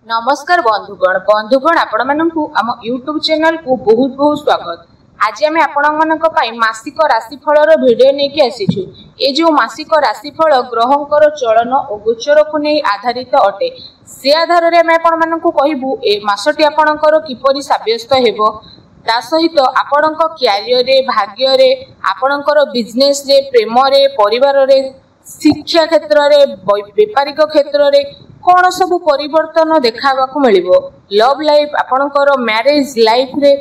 नमस्कार बंधुगण आपण मानकु आम यूट्यूब चैनल को बहुत बहुत स्वागत। आज आम आपण मासिक राशिफल भिडियो नहीं आसीछु। ये जो मासिक राशिफल ग्रहंकर चलन और गोचर को नहीं आधारित अटे से आधार में आपण कहबू ए मासटी आपणकर किपरि साब्यस्त हेबो ता सहित आपण क्यारियर रे भाग्य रे आपणकर बिजनेस रे प्रेम रे परिवार रे शिक्षा क्षेत्र रे व्यापारिक क्षेत्र रे कौन सब परिवर्तन देखा मिलिबो लव लाइफ आपणकर मैरिज लाइफ रे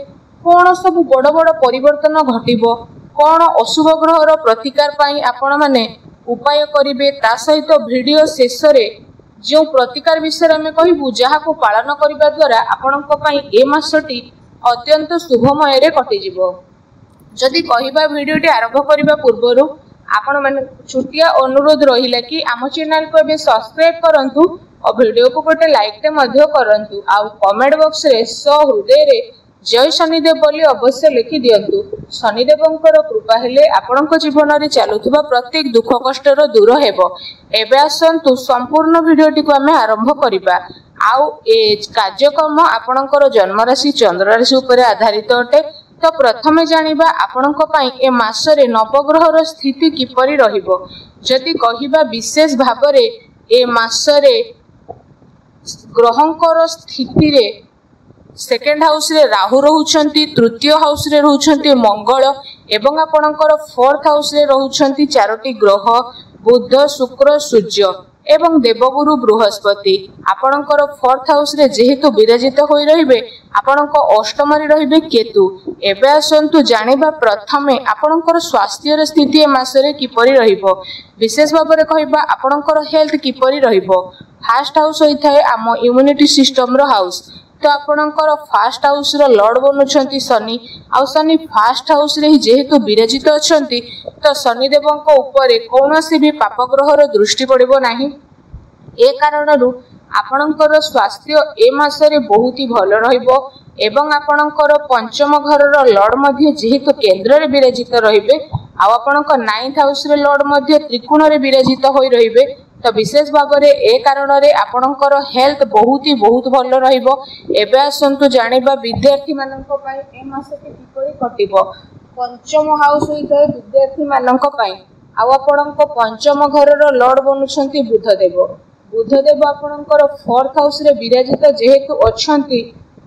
कौन सब बड़ बड़ परिवर्तन घटिबो कौन अशुभ ग्रहर प्रतिकार पाई आपण माने उपाय करिवे ता सहित वीडियो शेष रे जो प्रतिकार विषय में कहबू जहा को पालन करिबा द्वारा आपणक पई ए मासटी अत्यंत शुभमय रे कटि जिवो। जदि कहिबा वीडियोटी आरंभ करिबा पूर्वरु आपण माने छुटिया अनुरोध रहिला कि आम चैनल को बे सब्सक्राइब करंतु और वीडियो को गोटे लाइक ते मध्य करंतु आ कमेंट बॉक्स रे सहृदय रे जय शनिदेव बोली अवश्य लिखि दियंतु। शनिदेवंकर कृपा हेले आपणक जीवन रे चालुथबा प्रत्येक दुख कष्ट रो दूर हेबो। एबे आसंतु संपूर्ण वीडियोटी को आमे आरंभ करिबा। आउ ए कार्यक्रम आपणकर जन्म राशि चंद्र राशि ऊपर आधारित अटे। तो प्रथमे जानिबा आपणक पई ए मासरे नवग्रहर स्थिति किपरि रहिबो। जदि कहिबा विशेष भाबरे ए मासरे ग्रहंकर स्थिति रे सेकेंड हाउस रे राहु रहउछंती, तृतीय हाउस रे रहउछंती मंगल एवं आपणकर फोर्थ हाउस रे रहउछंती चारोटी ग्रह बुध शुक्र सूर्य एवं देवगुरु बृहस्पति। आपणकर फोर्थ हाउस रे जेहेतु विराजित होई रहिबे आपणक अष्टम रे रहिबे केतु। एबे आसंतु जानिबा प्रथमे आपणकर स्वास्थ्य स्थिति ए मासरे किपरि रहिबो। विशेष भाबरे कहिबा आपणकर हेल्थ किपरि रहिबो। फास्ट हाउस होई थाए आम इम्यूनिटी सिस्टम रो हाउस। तो आपणकर फास्ट हाउस रो लॉर्ड बनुछंती शनि आ शनि फास्ट हाउस रे जेहेतु विराजित अछंती तो शनि देवंक ऊपर कौनसी भी पाप ग्रहर दृष्टि पड़िबो नाही। ए कारणरू आपणकर स्वास्थ्य ए मासरे बहुत ही भल रहिबो एवं आपणकर पंचम घरर लॉर्ड मध्ये जेहेतु केंद्र रे विराजित रहिबे आ आपणक नाइन्थ हाउस रे लॉर्ड मध्ये त्रिकोण रे विराजित होई रहिबे। तो विशेष भाव में ए कारण रे आपणकर हेल्थ बहुत भल रहिबो। एबे आसंतु जानिबा विद्यार्थी मानक पई ए मासटी किपरि कटिबो। पंचम हाउस होइते विद्यार्थी मानक पई आ आपणक पंचम घरर लॉर्ड बनुछंती बुधदेव। बुधदेव आपणकर फोर्थ हाउस रे विराजित जेहेतु अछंती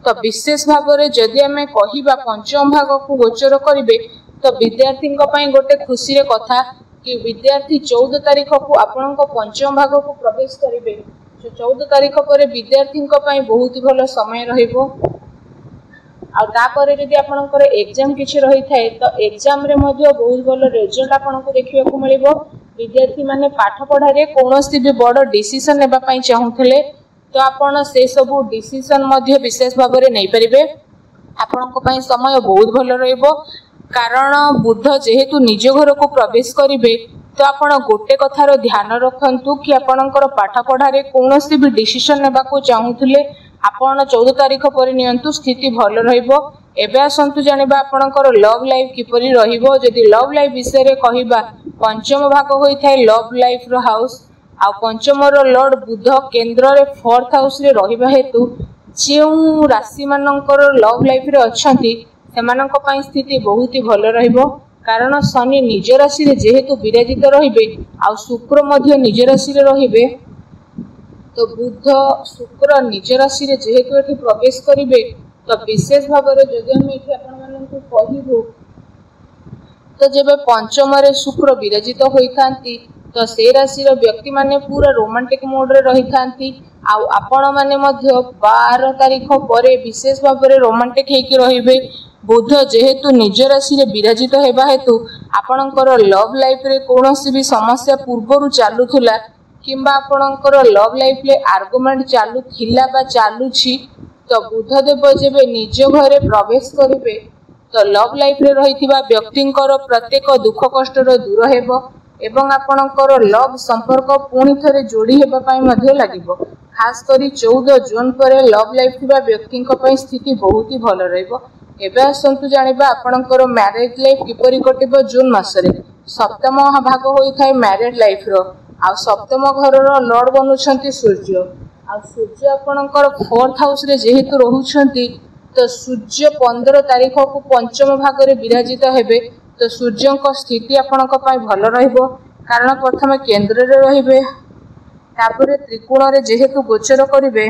तो विशेष भाव में जदि आमे कहिबा पंचम भाग को गोचर करिवे तो विद्यार्थी पई गोटे खुशी रे कथा कि विद्यार्थी 14 तारीख को आपण पंचम भाग को प्रवेश करेंगे। 14 तारीख पर विद्यार्थी बहुत ही भल समय रहिबो। आ तापर जदि आपनकर एग्जाम किछि रही थाए तो एग्जाम रे मध्ये बहुत भल रिजल्ट आपनको देखिबा को मिलिबो। विद्यार्थी माने पाठ पढ़ा रे कोनोसी भी बड़ डिसीजन नेबा पई चाहुथले तो आपण से सब डिसीजन मध्ये विशेष भाव में नहीं परिबे। आपनको पई समय बहुत भल रहिबो कारण बुध जेहेतु निज घर को प्रवेश करिवे तो आपण गोटे कथार ध्यान रखंतु कि आपणकर पाठ पढ़ारे कोनोसी भी डिसीजन नेबा को चाहुथले आपण 14 तारीख पर नियंतु स्थिति भल रहिबो। एबे आसंतु जानिबा आपणकर लव लाइफ किपरि रहिबो। जदि लव लाइफ विषय रे कहिबा पंचम भाग होई थाए लव लाइफ रो हाउस आ पंचम रो लॉर्ड बुध केंद्र रे फोर्थ हाउस रे रहिबा हेतु जेउ राशि मानकर लव लाइफ रे अछंती सेमानक पई स्थिति बहुत ही भल रहिबो कारण शनि निज राशि रे जेहेतु विराजित रहिबे आ शुक्र मध्ये निज राशि रे रहिबे तो बुध शुक्र निज राशि रे जेहेतु एठी प्रवेश करिवे तो विशेष भाव रे जदि हम एठी आपण माननकु कहिबो तो जेबे पंचम रे शुक्र विराजित होइथांती तो से राशि रो व्यक्ति माने पूरा रोमांटिक मोड रे रहिथांती आ आपण माने मध्ये 12 तारीख परे विशेष भाव रे रोमांटिक हेकि रहिबे। बुध जेहेतु निज राशि रे विराजित हेबा हेतु आपणकर लव लाइफ रे कोनोसी भी समस्या पूर्वरु चालुथुला किंबा आपणकर लव लाइफ ले आर्गुमेंट चालुथिला बा चालुछि तो बुध देव जेबे निज घरे प्रवेश करिवे तो लव लाइफ रे रहिथिबा व्यक्तिंकर प्रत्येक दुख कष्ट रो दूर हेबो एवं आपणकर लव संपर्क पुणी थरे जोड़ी हेबा पई मध्ये लागिबो। खास करी 14 जून पर लव लाइफ थिबा व्यक्तिंक पई स्थिति बहुत ही भल रहइबो। एबे आसंतु जानिबा आपणकर मैरिज लाइफ किपरि कटिबो। जून मासरे सप्तम भाग होई थाए मैरिज लाइफ रो आ सप्तम घर रो लॉर्ड बनुछंती सूर्य आ सूर्य आपणकर 4th हाउस रे जेहेतु रहुछंती तो सूर्य 15 तारीख को पंचम भाग रे विराजित हेबे। तो सूर्य को स्थिति आपणक पई भल रहइबो कारण प्रथम केंद्र रे रहिबे तापरे त्रिकोण रे जेहेतु गोचर करिवे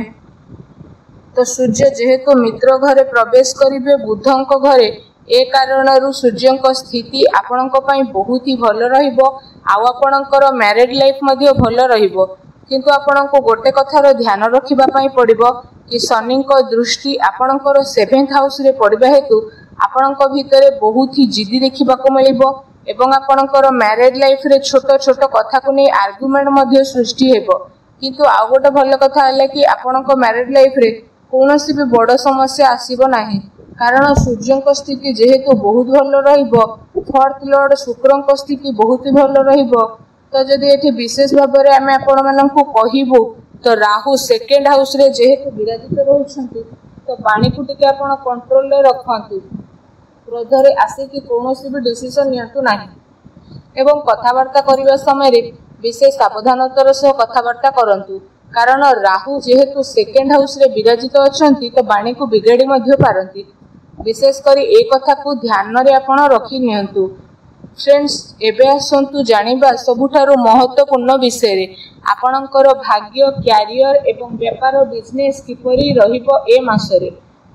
तो सूर्य जेहेतु मित्र घरे प्रवेश करिवे बुधंक घरे ए कारणरू सूर्यंक स्थिति आपणक पई बहुत ही भल रहिबो। आउ आपणकर मैरिड लाइफ मध्ये भल रहिबो किंतु आपणको गोटे कथार ध्यान रखिबा पई पड़िबो कि शनिंक दृष्टि आपणकर 7th हाउस रे पड़िबा हेतु आपणक भितरे बहुत ही जिद्दी देखिबा को मिलिबो एवं आपणकर मैरिड लाइफ रे छोट छोट कथा को नै आर्गुमेंट मध्ये सृष्टि हेबो। किंतु आ गोटे भल कथा हला कि आपणक मैरिड लाइफ रे कोनोसी भी बड़ समस्या आसीबो नाही कारण सूर्यंक स्थिति जेहेतु बहुत भल रहिबो 4th लॉर्ड शुक्रंक स्थिति बहुत भल रहिबो। तो जदि एठी विशेष भाव में आम आपण मानकु कहिबो तो राहु 2nd हाउस रे जेहेतु विराजित रहउछंती तो पानी को टिके आपण कंट्रोल रे रखंतु क्रोध रे आसे कि कोनोसी भी डिसीजन नियंतु नाही एवं कथावार्ता करबा समय रे विशेष सावधानतार सह कथावार्ता करंतु कारण राहु जेहेतु 2nd हाउस रे विराजित अछंती तो बाणी को बिगाड़ी मध्ये पारंती। विशेष करी ए कथा को ध्यान रे आपण रखि नियंतु। फ्रेंड्स एबे आसंतु जानिबा सबुठारो महत्वपूर्ण विषय रे आपणकर भाग्य कैरियर एवं व्यापार बिजनेस किपरि रहिबो ए मासरे।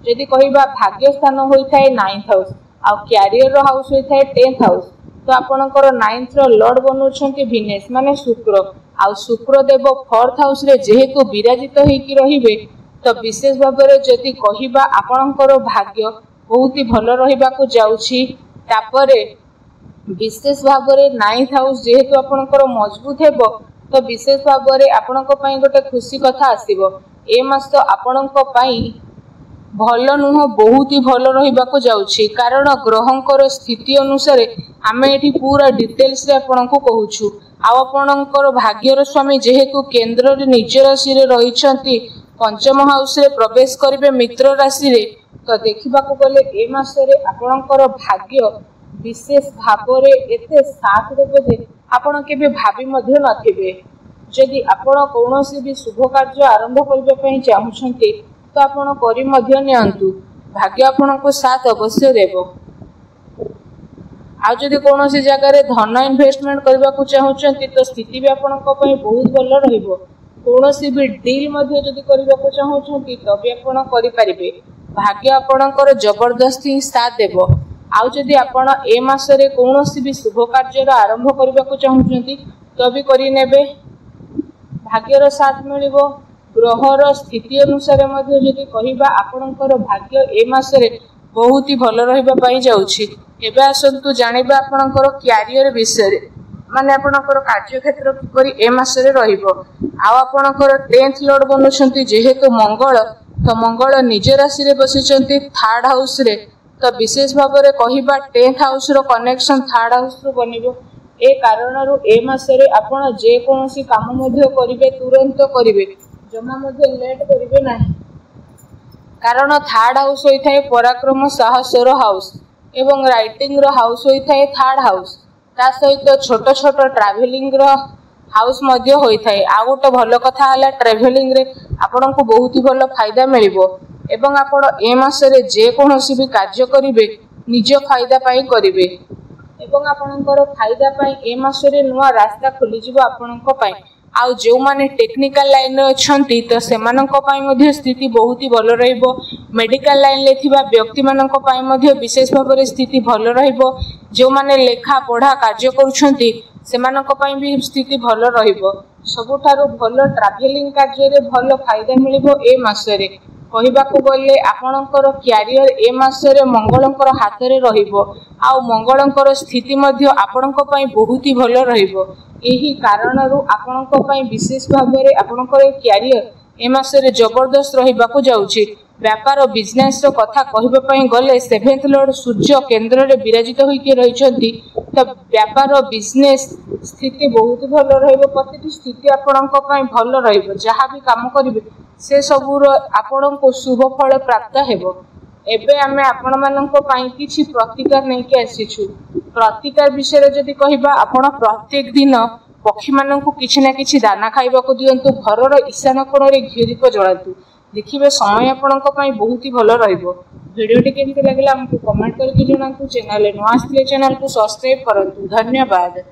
जदि कहिबा भाग्य स्थान होई थाए 9th हाउस आ कैरियर रो हाउस होई थाए 10th हाउस तो आपणकर 9th रो लॉर्ड बनउछंती विनेस माने शुक्र आ शुक्र देव 4th हाउस रे जेहेतु विराजित हेकि की रहिबे तो विशेष भाव में जदि कहिबा आपणकर भाग्य बहुत ही भल रहिबा को जाउछि। तापरे विशेष भाव में 9th हाउस जेहेतु आपणकर मजबूत हेबो तो विशेष भाव में आपणक पई गोटे खुशी कथा आसीबो ए मास तो आपणक पई भल नुह बहुत ही भल रहिबा को जाउछि कारण ग्रहंकर स्थिति अनुसार आमे एठी पूरा डिटेल्स रे आपणको कहूछु। आ आपणकर भाग्यर स्वामी जेहेतु केंद्र रे निज राशि रे रहिछंती पंचम हाउस रे प्रवेश करिवे मित्र राशि रे तो देखिबा को गले ए मास रे आपणकर भाग्य विशेष भाव रे एते साथ देबो जे आपण केबे भाबी मध्ये नथिबे। जदि आपण कोनोसी भी शुभ कार्य आरंभ करबे पई चाहुछंती तो आपण करि मध्ये नियंतु भाग्य आपनको साथ अवश्य देबो। आ जदि कोनोसी जगह रे धन इन्वेस्टमेंट करबा को चाहुछंती तो स्थिति भी आपनको पई बहुत भल रहइबो। कोनोसी भी डील मध्ये जदि करबा को चाहुछंती तो भी आपण करि परिबे भाग्य आपणकर जबरदस्ती साथ देबो। आउ जदि आपण ए मास रे कोनोसी भी शुभ कार्य आरंभ करबा को चाहुछंती तो भी करि नेबे भाग्यर साथ मिलिबो। ग्रहर स्थिति अनुसार मध्ये जदि कहिबा आपणकर भाग्य ए मास रे बहुत ही भल रहिबा पई जाउछि। एबे आसंतु जानिबा आपणकर कैरियर विषय रे माने आपणकर कार्य क्षेत्र किपरि ए मास रे रहिबो। आ आपणकर 10th लॉर्ड बनुछंती जेहेतु मंगल तो मंगल निज राशि रे बसिछंती 3rd हाउस रे तो विशेष भाव में कहिबा 10th हाउस रो कनेक्शन 3rd हाउस रो बनिबो। ए कारणरू ए मास रे आपण जे कोनोसी काम मध्ये करिवे तुरंत करिवे जमा मध्ये लेट करिवे नाही कारण 3rd हाउस होई थाए पराक्रम साहसर हाउस एवं राइटिंग रो हाउस होई थाए 3rd हाउस ता सहित छोट छोट ट्रैवलिंग रो हाउस मध्ये होई थाए। आ गोटे भल कथा हला ट्रैवलिंग रे आपनको बहुत ही भल फायदा मिलिबो एवं आपण ए मास रे जे कोनोसी भी कार्य करिवे निज फायदा पाई करिवे एवं आपणकर फायदा पाई ए मास रे नुवा रास्ता खोली जिवो आपणक पाई। आउ जो माने टेक्निकल लाइन रे अछंती तो सेमानक पाई मध्ये स्थिति बहुत ही भल रहइबो। मेडिकल लाइन ले थिबा व्यक्ति मानक पाई मध्ये विशेष भाव रे स्थिति भल रहइबो। जो माने लेखा पढ़ा कार्य करूछंती सेमानक पाई भी स्थिति भल रहइबो। सबुठारु भल ट्रैवलिंग कार्य रे भल फायदा मिलिबो ए मास रे। कहिबाकू गले आपणकर कैरियर ए मास रे मंगलंकर हाथ रे रहिबो आ मंगलंकर स्थिति मध्ये आपणक पई बहुत ही भल रहिबो। एही कारणरू आपणक पई विशेष भाव रे आपणकर कैरियर ए मास रे जबरदस्त रहिबाकू जाउची। व्यापार बिजनेस रो कथा कहिबा पई गले 7th लॉर्ड सूर्य केंद्र रे विराजित होई के रहिछंती तो व्यापार बिजनेस स्थिति बहुत भल रहिबो। प्रतिटी स्थिति आपणक पई भल रहिबो। जहा भी काम करिवे से सबुर आपणको शुभ फल प्राप्त हेबो। एबे आमे आपण माननको पई किछि प्रतिकार नै के आसीछु। प्रतिकार विषय रे जदि कहिबा आपण प्रत्येक दिन पक्षी माननकु किछि ना किछि दाना खाइबाकू दियंतु घरर ईशान कोणरे घी दीप जलातु देखिबे समय आपणक पई बहुत ही भलो रहइबो वीडियोटी केमति लागला हमकु कमेंट करके जणातु चैनल नुआ आसले चैनल को सब्सक्राइब करंतु धन्यवाद।